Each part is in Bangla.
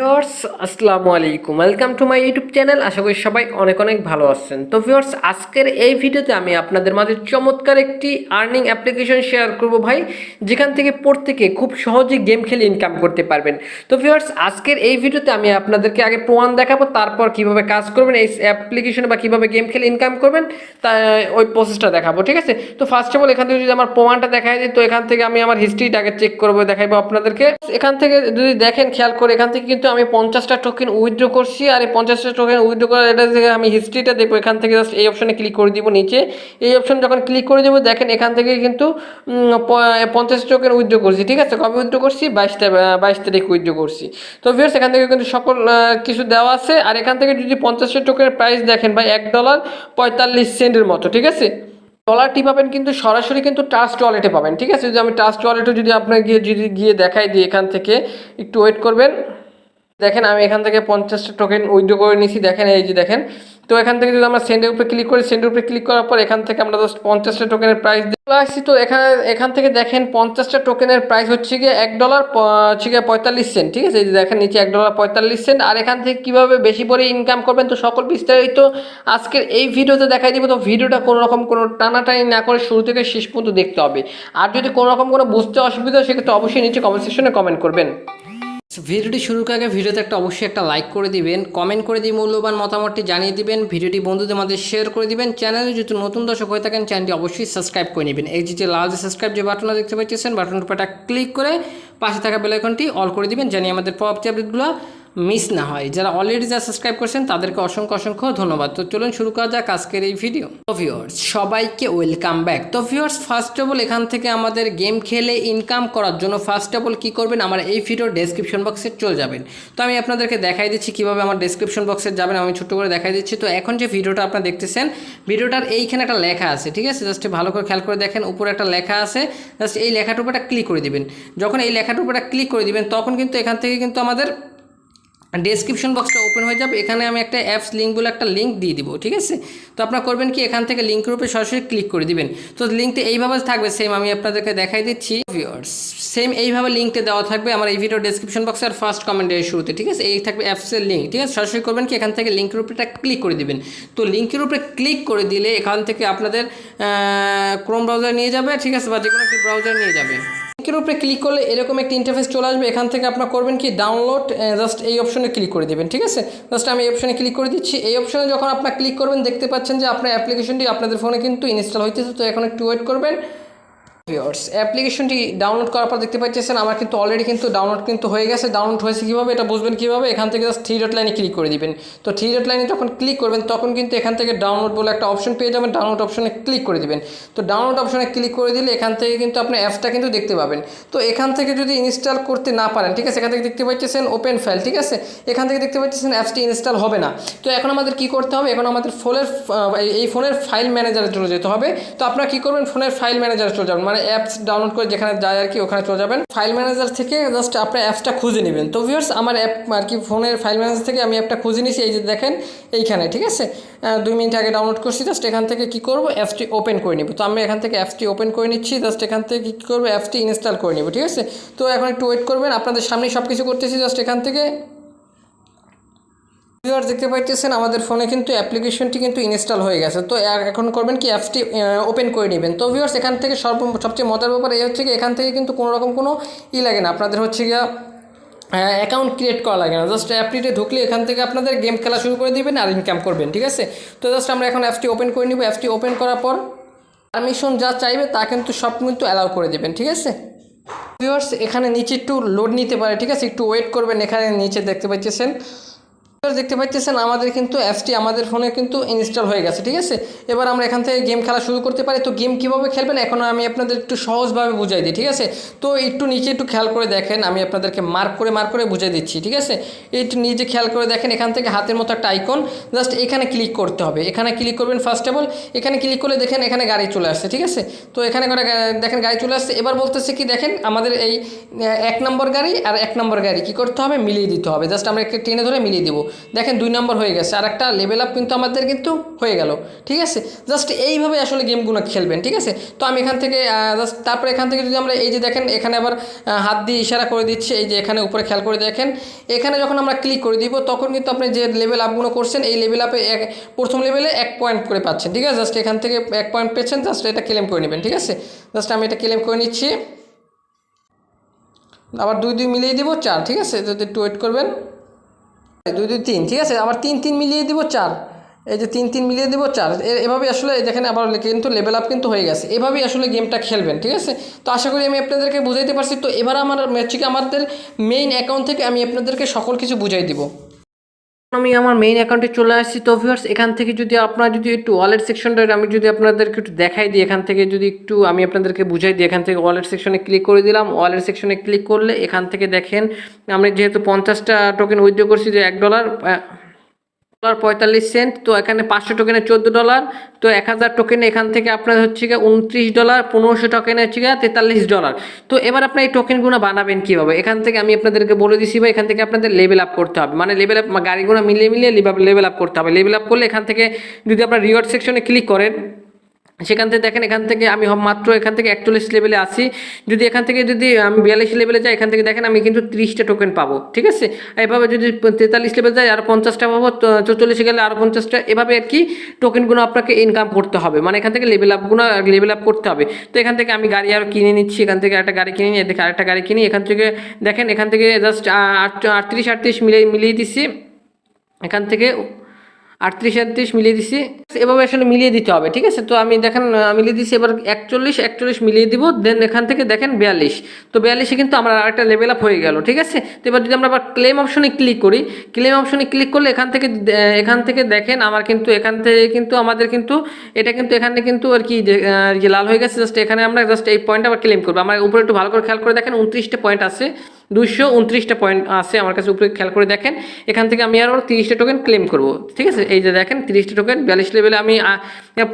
ভিউয়ার্স আসসালামু আলাইকুম, welcome to my YouTube channel. আশা করি সবাই অনেক অনেক ভালো আছেন। তো ভিউয়ার্স, আজকের এই ভিডিওতে আমি আপনাদের মাঝে চমৎকার একটি আর্নিং অ্যাপ্লিকেশন শেয়ার করব ভাই, যেখান থেকে প্রত্যেকে খুব সহজে গেম খেলে ইনকাম করতে পারবেন। তো ভিউয়ার্স, আজকের এই ভিডিওতে আমি আপনাদেরকে আগে প্রমাণ দেখাবো, তারপর কিভাবে কাজ করবেন এই অ্যাপ্লিকেশনে বা কিভাবে গেম খেলে ইনকাম করবেন তা ওই প্রসেসটা দেখাবো, ঠিক আছে? তো ফার্স্ট অফ অল এখান থেকে যদি আমার প্রমাণটা দেখাই দিই, তো এখান থেকে আমি আমার হিস্ট্রিটাকে চেক করবো, দেখাবো আপনাদেরকে। এখান থেকে যদি দেখেন, খেয়াল করে এখান থেকে কিন্তু আমি 50টা টোকেন উইথড্র করছি। আর এই 50টা টোকেন উইথড্র করার এটা থেকে আমি হিস্ট্রিটা দেখবো। এখান থেকে জাস্ট এই অপশনে ক্লিক করে দিব, নিচে এই অপশন যখন ক্লিক করে দেবো, দেখেন এখান থেকে কিন্তু 50 টোকেন উইথড্র করছি, ঠিক আছে? কবে উইথড্র করছি? 22 তারিখ উইথড্র করছি। তো ভিউয়ার্স, এখান থেকে কিন্তু সকল কিছু দেওয়া আছে। আর এখান থেকে যদি 50টা টোকেনের প্রাইস দেখেন ভাই, $1.45 মতো, ঠিক আছে? ডলারটি পাবেন কিন্তু সরাসরি কিন্তু ট্রাস্ট ওয়ালেটে পাবেন, ঠিক আছে? যদি আমি ট্রাস্ট ওয়ালেটে যদি আপনাকে গিয়ে দেখাই দিই, এখান থেকে একটু ওয়েট করবেন। দেখেন আমি এখান থেকে 50টা টোকেন উইথড্র করে নিয়েছি, দেখেন এই যে দেখেন। তো এখান থেকে যদি আমরা সেন্ডের উপরে ক্লিক করি, সেন্ডের উপরে ক্লিক করার পর এখান থেকে আমরা জাস্ট 50টা টোকেনের প্রাইস দিয়ে আসছি। তো এখান থেকে দেখেন 50টা টোকেনের প্রাইস হচ্ছে গিয়ে $1.45, ঠিক আছে? এই যে দেখেন নিচে $1.45। আর এখান থেকে কীভাবে বেশি পরে ইনকাম করবেন, তো সকল বিস্তারিত আজকের এই ভিডিওতে দেখাই দিব। তো ভিডিওটা কোনো রকম কোনো টানাটানি না করে শুরু থেকে শেষ পর্যন্ত দেখতে হবে। আর যদি কোনো রকম কোনো বুঝতে অসুবিধা হয়, সেক্ষেত্রে অবশ্যই নিচে কমেন্ট সেকশনে কমেন্ট করবেন। ভিডিওটি শুরুর আগে ভিডিওতে অবশ্যই একটা লাইক করে দিবেন, কমেন্ট করে দিয়ে মূল্যবান মতামতটি জানিয়ে দিবেন, ভিডিওটি বন্ধুদের মধ্যে শেয়ার করে দিবেন। চ্যানেলে যদি নতুন দর্শক হয়ে থাকেন, চ্যানেলটি অবশ্যই সাবস্ক্রাইব করে নেবেন। এই যে লাল যে সাবস্ক্রাইব যে বাটনটা দেখতে পাচ্ছেন, বাটনের উপর একটা ক্লিক করে পাশে থাকা বেল আইকনটি অল করে দিবেন, জানি আমাদের পরবর্তী আপডেটগুলো মিস না হয়। যারা অলরেডি সাবস্ক্রাইব করছেন তাদেরকে অসংখ্য অসংখ্য ধন্যবাদ। তো চলুন শুরু করা যাক আজকের এই ভিডিও। তো ভিউয়ার্স, সবাইকে ওয়েলকাম ব্যাক। তো ভিউয়ার্স, ফার্স্ট অফ অল এখান থেকে আমাদের গেম খেলে ইনকাম করার জন্য ফার্স্ট অফ অল কী করবেন, আমার এই ভিডিওর ডেসক্রিপশন বক্সে চলে যাবেন। তো আমি আপনাদেরকে দেখাই দিচ্ছি কীভাবে আমার ডেসক্রিপশন বক্সে যাবেন, আমি ছোট্ট করে দেখাই দিচ্ছি। তো এখন যে ভিডিওটা আপনারা দেখতেছেন, ভিডিওটার এইখানে একটা লেখা আছে, ঠিক আছে? জাস্ট ভালো করে খেয়াল করে দেখেন, উপরে একটা লেখা আছে, জাস্ট এই লেখাটার উপর একটা ক্লিক করে দিবেন। যখন এই লেখাটার উপর একটা ক্লিক করে দিবেন, তখন কিন্তু এখান থেকে কিন্তু আমাদের ডেসক্রিপশন বক্সটা ওপেন হয়ে যাবে। এখানে আমি একটা অ্যাপস লিঙ্ক বলে একটা লিঙ্ক দিয়ে দিব, ঠিক আছে? তো আপনারা করবেন কি, এখান থেকে লিঙ্কের উপরে সরাসরি ক্লিক করে দিবেন। তো লিঙ্কটা এইভাবে থাকবে, সেম আমি আপনাদেরকে দেখাই দিচ্ছি। ভিউয়ার্স, সেম এইভাবে লিঙ্কটা দেওয়া থাকবে আমার এই ভিডিও ডেসক্রিপশন বক্সে আর ফার্স্ট কমেন্টের শুরুতে, ঠিক আছে? এই থাকবে অ্যাপসের লিঙ্ক, ঠিক আছে? সরাসরি করবেন কি, এখান থেকে লিঙ্কের উপরে একটা ক্লিক করে দিবেন। তো লিঙ্কের উপরে ক্লিক করে দিলে এখান থেকে আপনাদের ক্রোম ব্রাউজার নিয়ে যাবে, ঠিক আছে? বা যে কোনো একটি ব্রাউজার নিয়ে যাবে। লিঙ্কের উপরে ক্লিক করলে এরকম একটি ইন্টারফেস চলে আসবে। এখান থেকে আপনার করবেন কি, ডাউনলোড, জাস্ট এই অপশনে ক্লিক করে দেবেন, ঠিক আছে? জাস্ট আমি এই অপশনে ক্লিক করে দিচ্ছি। এই অপশনে যখন আপনার ক্লিক করবেন, দেখতে পাচ্ছেন যে আপনার অ্যাপ্লিকেশনটি আপনাদের ফোনে কিন্তু ইনস্টল হইতেছে। তো এখন একটু ওয়েট করবেন। ভিউয়ার্স, অ্যাপ্লিকেশনটি ডাউনলোড করার পর দেখতে পাচ্ছেন আমার কিন্তু অলরেডি কিন্তু ডাউনলোড কিন্তু হয়ে গেছে। ডাউনলোড হয়েছে কীভাবে এটা বুঝবেন কীভাবে, এখান থেকে জাস্ট 3 ডট লাইনে ক্লিক করে দিবেন। তো 3 ডট লাইনে যখন ক্লিক করবেন, তখন কিন্তু এখান থেকে ডাউনলোড বলে একটা অপশন পেয়ে যাবেন। ডাউনলোড অপশনে ক্লিক করে দিবেন। তো ডাউনলোড অপশনে ক্লিক করে দিলে এখান থেকে কিন্তু আপনি অ্যাপসটা কিন্তু দেখতে পাবেন। তো এখান থেকে যদি ইনস্টল করতে না পারেন, ঠিক আছে, এখান থেকে দেখতে পাচ্ছেন ওপেন ফাইল, ঠিক আছে? এখান থেকে দেখতে পাচ্ছেন অ্যাপসটি ইনস্টল হবে না। তো এখন আমাদের কী করতে হবে, এখন আমাদের ফোনের ফাইল ম্যানেজারে চলে যেতে হবে। তো আপনারা কী করবেন, ফোনের ফাইল ম্যানেজারে চলে যাবেন, মানে অ্যাপস ডাউনলোড করে যেখানে যায় আর কি, ওখানে চলে যাবেন। ফাইল ম্যানেজার থেকে জাস্ট আপনার অ্যাপসটা খুঁজে নেবেন। তো ভিউয়ার্স, আমার অ্যাপ আর কি ফোনের ফাইল ম্যানেজার থেকে আমি অ্যাপটা খুঁজে নিয়েছি, এই যে দেখেন এইখানে, ঠিক আছে? 2 মিনিট আগে ডাউনলোড করছি। জাস্ট এখান থেকে কী করবো, অ্যাপসটি ওপেন করে নিব। তো আমি এখান থেকে অ্যাপসটি ওপেন করে নিচ্ছি। জাস্ট এখান থেকে কী করবো, অ্যাপসটি ইনস্টল করে নিব, ঠিক আছে? তো এখন একটু ওয়েট করবেন, আপনাদের সামনেই সব কিছু করতেছি। জাস্ট এখান থেকে ভিউয়ার্স দেখতে পাচ্ছেন আমাদের ফোনে কিন্তু অ্যাপ্লিকেশনটি কিন্তু ইনস্টল হয়ে গেছে। তো এখন করবেন কি, অ্যাপসটি ওপেন করে নেবেন। তো ভিউয়ার্স, এখান থেকে সবচেয়ে মজার ব্যাপার এই হচ্ছে কি, এখান থেকে কিন্তু কোনো রকম কোনো লাগে না, আপনাদের হচ্ছে গিয়া অ্যাকাউন্ট ক্রিয়েট করা লাগে না। জাস্ট অ্যাপটিতে ঢুকলে এখান থেকে আপনাদের গেম খেলা শুরু করে দিবেন আর ইনকাম করবেন, ঠিক আছে? তো জাস্ট আমরা এখন অ্যাপসটি ওপেন করে নিব। অ্যাপসটি ওপেন করার পর পারমিশন যা চাইবে তা কিন্তু সব কিন্তু অ্যালাউ করে দেবেন, ঠিক আছে? ভিউয়ার্স, এখানে নিচে একটু লোড নিতে পারে, ঠিক আছে? একটু ওয়েট করবেন। এখানে নিচে দেখতে পাচ্ছেন আমাদের কিন্তু অ্যাপসটি আমাদের ফোনে কিন্তু ইনস্টল হয়ে গেছে, ঠিক আছে? এবার আমরা এখান থেকে গেম খেলা শুরু করতে পারি। তো গেম কীভাবে খেলবেন এখন আমি আপনাদের একটু সহজভাবে বুঝাই দিই, ঠিক আছে? তো একটু নিচে একটু খেয়াল করে দেখেন, আমি আপনাদেরকে মার্ক করে বুঝিয়ে দিচ্ছি, ঠিক আছে? একটু নিচে খেয়াল করে দেখেন, এখান থেকে হাতের মতো একটা আইকন, জাস্ট এখানে ক্লিক করতে হবে। এখানে ক্লিক করবেন ফার্স্ট অফ অল। এখানে ক্লিক করলে দেখেন এখানে গাড়ি চলে আসছে, ঠিক আছে? তো এখানে করে দেখেন গাড়ি চলে আসছে। এবার বলতেছে কি, দেখেন আমাদের এই 1 নম্বর গাড়ি আর 1 নম্বর গাড়ি কী করতে হবে, মিলিয়ে দিতে হবে। জাস্ট আমরা একটা টেনে ধরে মিলিয়ে দেবো। দেখেন 2 নম্বর হয়ে গেছে, আর একটা লেভেল আপ কিন্তু আমাদের কিন্তু হয়ে গেল। ঠিক আছে, জাস্ট এইভাবে আসলে গেমগুলো খেলবেন। ঠিক আছে, তো আমি এখান থেকে জাস্ট তারপরে এখান থেকে যদি আমরা এই যে দেখেন এখানে আবার হাত দিয়ে ইশারা করে দিচ্ছি, এই যে এখানে উপরে খেয়াল করে দেখেন, এখানে যখন আমরা ক্লিক করে দিব তখন কিন্তু আপনি যে লেভেল আপগুলো করছেন এই লেভেল আপে প্রথম লেভেলে 1 পয়েন্ট করে পাচ্ছেন। ঠিক আছে, জাস্ট এখান থেকে 1 পয়েন্ট পেয়েছেন, জাস্ট এটা ক্লেম করে নেবেন। ঠিক আছে, জাস্ট আমি এটা ক্লেম করে নিচ্ছি, আবার 2 2 মিলিয়ে দিব 4। ঠিক আছে, যদি একটু ওয়েট করবেন, 2 2 3। ঠিক আছে, আবার 3 3 মিলিয়ে দিব 4, এই যে 3 3 মিলিয়ে দিব 4। এভাবেই আসলে দেখেন আবার কিন্তু লেভেল আপ কিন্তু হয়ে গেছে। এভাবেই আসলে গেমটা খেলবেন। ঠিক আছে, তো আশা করি আমি আপনাদেরকে বুঝাইতে পারছি। তো এবার আমার ম্যাচিকে আমাদের মেইন অ্যাকাউন্ট থেকে আমি আপনাদেরকে সকল কিছু বুঝাই দিব। আমি আমার মেইন অ্যাকাউন্টে চলে আসছি। তো ভিউয়ার্স, এখান থেকে যদি আপনারা যদি একটু ওয়ালেট সেকশনটা আমি যদি আপনাদেরকে একটু দেখাই দিই, এখান থেকে যদি একটু আমি আপনাদেরকে বুঝাই দিই, এখান থেকে ওয়ালেট সেকশনে ক্লিক করে দিলাম। ওয়ালেট সেকশনে ক্লিক করলে এখান থেকে দেখেন আমি যেহেতু 50টা টোকেন উইথড্র করছি, যে $1.45, তো এখানে 500 টোকেনে $14, তো 1000 টোকেনে এখান থেকে আপনার হচ্ছে গিয়ে $29, 1500 টোকেনে হচ্ছে গিয়ে $43। তো এবার আপনার এই টোকেনগুলো বানাবেন কীভাবে, এখান থেকে আমি আপনাদেরকে বলে দিচ্ছি ভাই। এখান থেকে আপনাদের লেভেল আপ করতে হবে, মানে লেভেল আপ গাড়িগুলো মিলিয়ে মিলিয়ে লেভেল আপ করতে হবে। লেভেল আপ করলে এখান থেকে যদি আপনার রিওয়ার্ড সেকশনে ক্লিক করেন, সেখান থেকে দেখেন এখান থেকে আমি মাত্র এখান থেকে 41 লেভেলে আসি। যদি এখান থেকে যদি আমি 42 লেভেলে যাই, এখান থেকে দেখেন আমি কিন্তু 30টা টোকেন পাবো। ঠিক আছে, এভাবে যদি 43 লেভেল যাই আরও 50টা পাবো, 44 গেলে আরও 50টা, এভাবে আর কি টোকেনগুলো আপনাকে ইনকাম করতে হবে, মানে এখান থেকে লেভেল আপ করতে হবে। তো এখান থেকে আমি গাড়ি আরও কিনে নিচ্ছি, এখান থেকে একটা গাড়ি কিনে নিয়ে দেখে আরেকটা গাড়ি কিনি। এখান থেকে দেখেন এখান থেকে জাস্ট 38 মিলিয়ে দিচ্ছি, এখান থেকে 38 মিলিয়ে দিছি, এভাবে আসলে মিলিয়ে দিতে হবে। ঠিক আছে, তো আমি দেখেন মিলিয়ে দিচ্ছি, এবার 41 মিলিয়ে দিব, দেন এখান থেকে দেখেন 42, তো 42-এ কিন্তু আমরা আরেকটা লেভেল আপ হয়ে গেল। ঠিক আছে, তো এবার যদি আমরা আবার ক্লেম অপশনে ক্লিক করি, ক্লেম অপশনে ক্লিক করলে এখান থেকে দেখেন আমার কিন্তু এখান থেকে কিন্তু আমাদের কিন্তু এটা কিন্তু এখানে কিন্তু আর কি লাল হয়ে গেছে। জাস্ট এখানে আমরা জাস্ট এই পয়েন্ট আবার ক্লেম করবো। আমার উপরে একটু ভালো করে খেয়াল করে দেখেন 29টা পয়েন্ট আছে, 229টা পয়েন্ট আছে আমার কাছে, উপরে খেয়াল করে দেখেন। এখান থেকে আমি আরও 30টা টোকেন ক্লেম করবো। ঠিক আছে, এই যে দেখেন 30টা টোকেন 42 লেভেলে আমি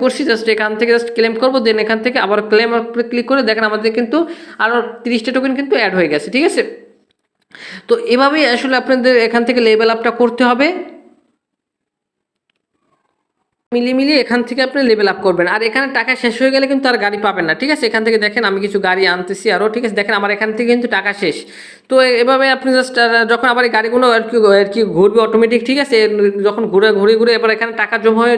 করছি, জাস্ট এখান থেকে জাস্ট ক্লেম করবো, দেন এখান থেকে আবার ক্লেম ক্লিক করে দেখেন আমাদের কিন্তু আরও 30টা টোকেন কিন্তু অ্যাড হয়ে গেছে। ঠিক আছে, তো এভাবেই আসলে আপনাদের এখান থেকে লেভেল আপটা করতে হবে, মিলিয়ে এখান থেকে আপনি লেভেল আপ করবেন। আর এখানে টাকা শেষ হয়ে গেলে কিন্তু আর গাড়ি পাবেন না। ঠিক আছে, এখান থেকে দেখেন আমি কিছু গাড়ি আনতেছি আরও। ঠিক আছে, দেখেন আমার এখান থেকে কিন্তু টাকা শেষ। তো এভাবে আপনি জাস্ট যখন আবার এই গাড়িগুলো আর কি ঘুরবে অটোমেটিক। ঠিক আছে, যখন ঘুরে এবার এখানে টাকা জমা হয়ে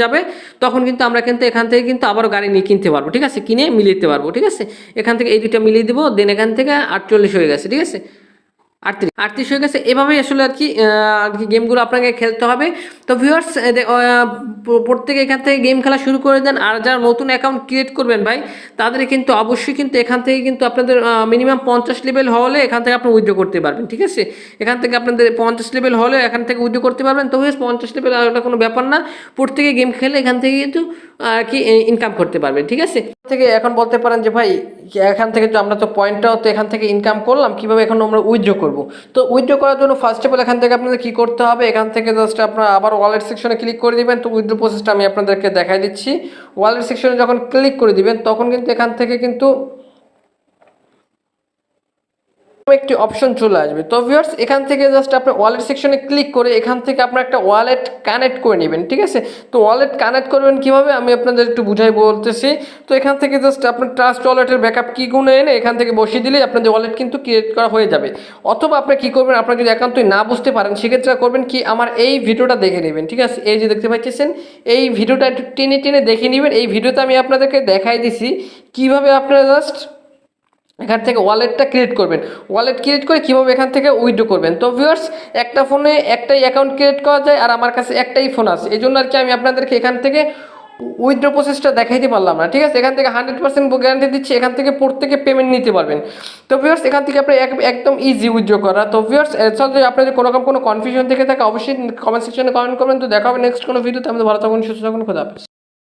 যাবে, তখন কিন্তু আমরা কিন্তু এখান থেকে কিন্তু আবারও গাড়ি নিয়ে কিনতে পারবো। ঠিক আছে, কিনে মিলিয়ে দিতে পারবো। ঠিক আছে, এখান থেকে এই দুইটা মিলিয়ে দিব, দেন এখান থেকে 48 হয়ে গেছে। ঠিক আছে, 38 হয়ে গেছে। এভাবেই আসলে আর কি গেমগুলো আপনাকে খেলতে হবে। তো ভিউয়ার্স, প্রত্যেকে এখান থেকে গেম খেলা শুরু করে দেন। আর যারা নতুন অ্যাকাউন্ট ক্রিয়েট করবেন ভাই, তাদের কিন্তু অবশ্যই কিন্তু এখান থেকে কিন্তু আপনাদের মিনিমাম 50 লেভেল হলে এখান থেকে আপনি উইথড্র করতে পারবেন। ঠিক আছে, এখান থেকে আপনাদের 50 লেভেল হলে এখান থেকে উইথড্র করতে পারবেন। তো ভিউয়ার্স, 50 লেভেল আর ওটা কোনো ব্যাপার না, প্রত্যেকে গেম খেলে এখান থেকে কিন্তু আর কি ইনকাম করতে পারবেন। ঠিক আছে, থেকে এখন বলতে পারেন যে ভাই এখান থেকে তো আমরা তো পয়েন্টটাও তো এখান থেকে ইনকাম করলাম, কীভাবে এখন আমরা উইথড্র করব। তো উইথড্র করার জন্য ফার্স্ট অফ অল এখান থেকে আপনাদের কী করতে হবে, এখান থেকে জাস্ট আপনারা আবার ওয়ালেট সেকশনে ক্লিক করে দিবেন। তো উইথড্র প্রসেসটা আমি আপনাদেরকে দেখাই দিচ্ছি। ওয়ালেট সেকশনে যখন ক্লিক করে দিবেন, তখন কিন্তু এখান থেকে কিন্তু একটি অপশন চলে আসবে। তো ভিউয়ার্স, এখান থেকে জাস্ট আপনি ওয়ালেট সেকশনে ক্লিক করে এখান থেকে আপনার একটা ওয়ালেট কানেক্ট করে নেবেন। ঠিক আছে, তো ওয়ালেট কানেক্ট করবেন কিভাবে আমি আপনাদের একটু বুঝাই বলতেছি। তো এখান থেকে জাস্ট আপনার ট্রাস্ট ওয়ালেটের ব্যাকআপ কিগুলো এনে এখান থেকে বসিয়ে দিলে আপনাদের ওয়ালেট কিন্তু ক্রিয়েট করা হয়ে যাবে। অথবা আপনি কী করবেন, আপনার যদি একান্তই না বুঝতে পারেন, সেক্ষেত্রে করবেন কি, আমার এই ভিডিওটা দেখে নেবেন। ঠিক আছে, এই যে দেখতে পাচ্ছেন, এই ভিডিওটা একটু টেনে দেখে নেবেন। এই ভিডিওতে আমি আপনাদেরকে দেখাই দিছি কীভাবে আপনারা জাস্ট এখান থেকে ওয়ালেটটা ক্রিয়েট করবেন। ওয়ালেট ক্রিয়েট করে কীভাবে এখান থেকে উইথড্র করবেন। তো ভিউয়ার্স, একটা ফোনে একটাই অ্যাকাউন্ট ক্রিয়েট করা যায়, আর আমার কাছে একটাই ফোন আছে, এই জন্য আর কি আমি আপনাদেরকে এখান থেকে উইথড্র প্রসেসটা দেখাইতে পারলাম না। ঠিক আছে, এখান থেকে 100% গ্যারান্টি দিচ্ছি, এখান থেকে প্রত্যেকে পেমেন্ট নিতে পারবেন। তো ভিউয়ার্স, এখান থেকে আপনি একদম ইজি উইথড্র করা। তো ভিউয়ার্স, যদি আপনার যদি কোনো কনফিউশন থেকে থাকে অবশ্যই কমেন্ট সেকশনে কমেন্ট করবেন। তো দেখা হবে নেক্সট কোনো ভিডিওতে। আমাদের ভালো থাকুন, সুস্থ থাকুন, খোদা হাফেজ।